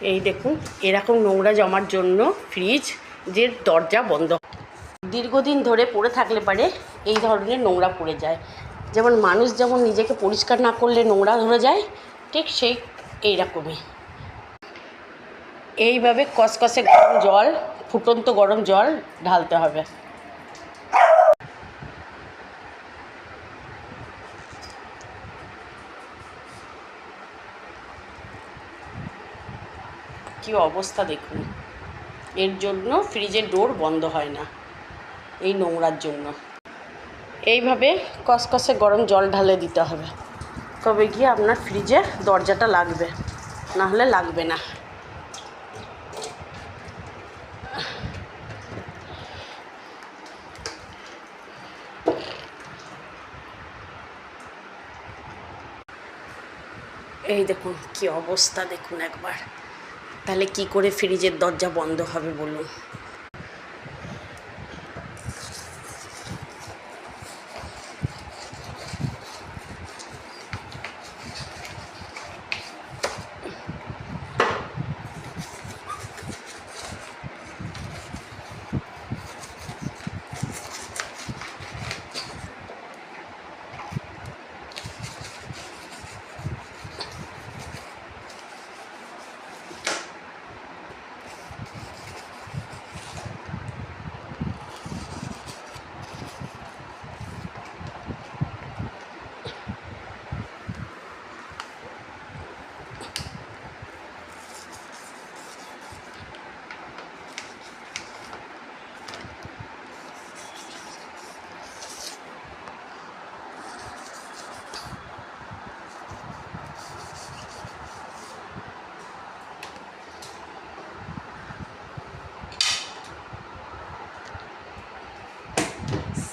এই দেখুন, এরকম নোংরা জমার জন্য ফ্রিজের দরজা বন্ধ। দীর্ঘদিন ধরে পড়ে থাকলে পারে এই ধরনের নোংরা পড়ে যায়। যেমন মানুষ যেমন নিজেকে পরিষ্কার না করলে নোংরা ধরে যায়, ঠিক সেই এইরকমই। এইভাবে কসকসে গরম জল, ফুটন্ত গরম জল ঢালতে হবে। কি অবস্থা দেখুন, এর জন্য ফ্রিজের ডোর বন্ধ হয় না, এই নোংরার জন্য। এইভাবে কসকসে গরম জল ঢালে দিতে হবে, তবে গিয়ে আপনার ফ্রিজে দরজাটা লাগবে, না হলে লাগবে না। এই দেখুন কি অবস্থা দেখুন একবার, তাহলে কি করে ফ্রিজের দরজা বন্ধ হবে বলুন।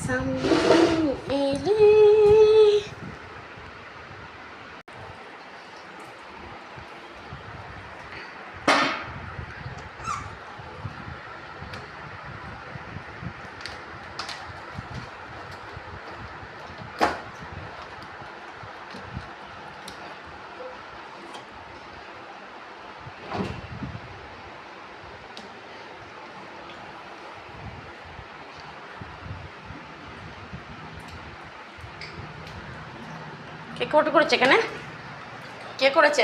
সামনে এলে কে করেছে এখানে? কে করেছে?